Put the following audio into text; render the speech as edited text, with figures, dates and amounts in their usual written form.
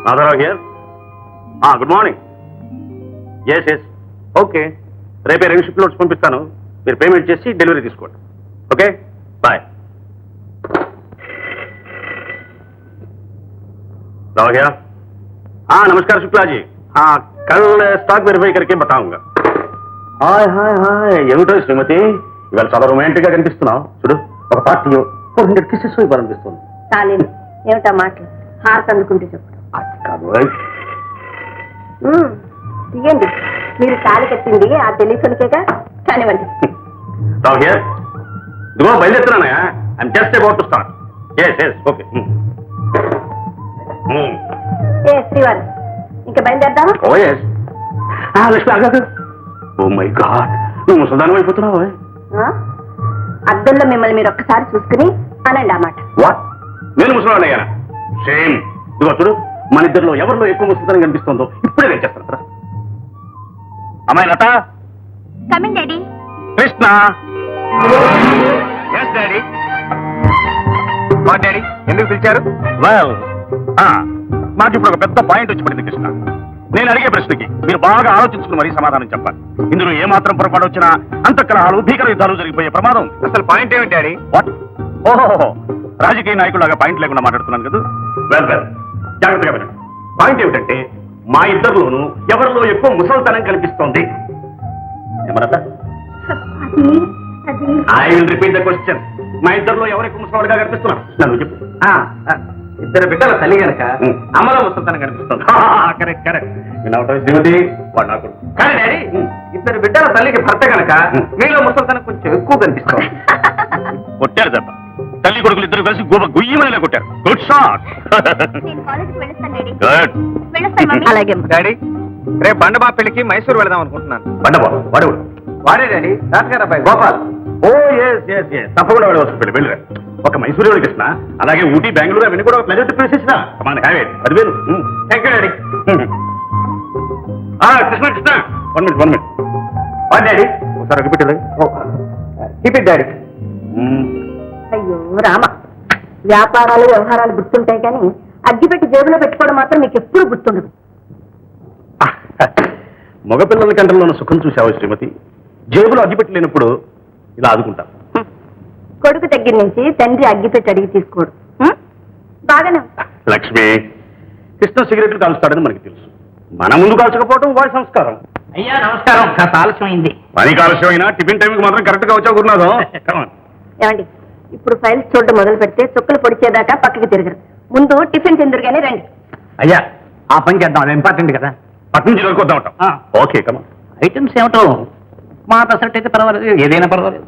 రాధారావు here. Good morning. Yes yes okay. రేపే 2 ship loads పంపిస్తాను. మీరు పేమెంట్ చేసి డెలివరీ తీసుకోండి. Okay bye. राव गया. हाँ नमस्कार शुक्ला जी. हाँ कल स्टॉक वेरीफाई करके बताऊंगा. हाय हाय हाय ఏమిటో శ్రీమతి ఇవాళ చాలా రొమాంటిక్ గా కనిపిస్తున్నావు. చూడు ఒక పార్టీ 400 కిసెస్ ఇవ్వాలనిపిస్తుంది. చాలేదు ఏమిటా మాటలు హార్ట్ అందుకుంటే చెప్పు. అది కాదు తీయండి. మీరు తాళి కట్టింది ఆ టెలిఫోన్కేగా కానివ్వండి. రావ్ హియర్. ఇదిగో బయలుదేరుతున్నానయా. I'm just about to start. Yes yes okay. ఏ శ్రీవారు ఇంకా బయలుదేరదామా? Oh yes. లక్ష్మి ఆగాదు. ఓ మై గాడ్ నువ్వు ముసల్దానం అయిపోతున్నావు. అద్దంలో మిమ్మల్ని మీరు ఒక్కసారి చూసుకుని అనండి ఆ మాట. వాట్ నేను ముసలాన్ని అయ్యానా? సేమ్. ఇదిగో చూడు మన ఇద్దరిలో ఎవరిలో ఎక్కువ ముసలితనం కనిపిస్తుందో ఇప్పుడే నేను చేస్తాను కదా. అమ్మాయి Latha. Coming daddy. Krishna. Yes daddy. What daddy ఎందుకు పిలిచారు? వెల్ నాకు ఇప్పుడు ఒక పెద్ద పాయింట్ వచ్చి పడింది కృష్ణ. నేను అడిగే ప్రశ్నకి మీరు బాగా ఆలోచించుకుని మరీ సమాధానం చెప్పాలి. ఇందులో ఏమాత్రం పొరపాటు వచ్చినా అంతఃకలహాలు భీకర యుద్ధాలు జరిగిపోయే ప్రమాదం. అసలు పాయింట్ ఏమిటి డాడీ? వాట్? ఓహో రాజకీయ నాయకులాగా పాయింట్ లేకుండా మాట్లాడుతున్నాను కదా. వెల్ వెల్ జాగ్రత్తగా వినండి. పాయింట్ ఏమిటంటే మా ఇద్దరిలోనూ ఎవరిలో ఎక్కువ ముసలితనం కనిపిస్తోంది. ఏమన్నా? I will repeat the question. మా ఇద్దరిలో ఎవరు ఎక్కువ ముసలిగా కనిపిస్తున్నారు నన్ను చెప్పు. ఇద్దరు బిడ్డల తల్లి కనుక అమలో ముసలితనం కనిపిస్తుంది. Correct correct. శ్రీమతి కానీ డాడీ ఇద్దరు బిడ్డల తల్లికి భర్త కనుక మీలో ముసలితనం కొంచెం ఎక్కువ కనిపిస్తుంది. కొట్టారు తప్ప తల్లి కొడుకులు ఇద్దరు కలిసి గుయ్యమనేలా కొట్టారు. Good shot. అలాగే డాడీ రేపు బండబాబు పెళ్లికి మైసూరు వెళదాం అనుకుంటున్నాను. బండబాబు వాడు వాడే డాడీ తాతగారు అబ్బాయి గోపాల్. ఓ ఎస్ ఎస్ ఎస్ తప్పకుండా వాడు వస్తుంది. వెళ్ళి ఒక మైసూరు కృష్ణ అలాగే ఊటీ బెంగళూరు అవన్నీ కూడా pleasant places. Come on have it. 10,000. Thank you daddy. Krishna Krishna 1 minute. What daddy ఒకసారి అగ్గిపెట్టేది. Keep it daddy. అయ్యో రామ వ్యాపారాలు వ్యవహారాలు గుర్తుంటాయి కానీ అగ్గిపెట్టి జేబులో పెట్టుకోవడం మాత్రం మీకు ఎప్పుడు గుర్తుండదు. మగపిల్లల కంటల్లో ఉన్న సుఖం చూసావు శ్రీమతి. జేబులో అగ్గిపెట్టి లేనప్పుడు ఇలా ఆదుకుంటారు. కొడుకు దగ్గర నుంచి తండ్రి అగ్గిపెట్టి అడిగి తీసుకోడు. బాగానే లక్ష్మి కృష్ణ సిగరెట్లు కాలుస్తాడని మనకి తెలుసు. మన ముందు కాల్చకపోవడం వాడి సంస్కారం. అయ్యా నమస్కారం. కాస్త ఆలస్యమైంది. పని కాలుష్యం అయినా టిఫిన్ టైంకి మాత్రం కరెక్ట్ గా వచ్చా గురునాథం. ఏమండి ఇప్పుడు ఫైల్స్ చూడడం మొదలు పెడితే చుక్కలు పొడిచేదాకా పక్కకి తిరగరు. ముందు టిఫిన్ తిందురుగానే రండి. అయ్యా ఆ పని చేద్దాం. అది ఇంపార్టెంట్ కదా. పట్నం జిల్లాకు వద్దాం. ఓకే కమా. ఐటమ్స్ ఏమిటో మా పెసరట్ అయితే పర్వాలేదు. ఏదైనా పర్వాలేదు.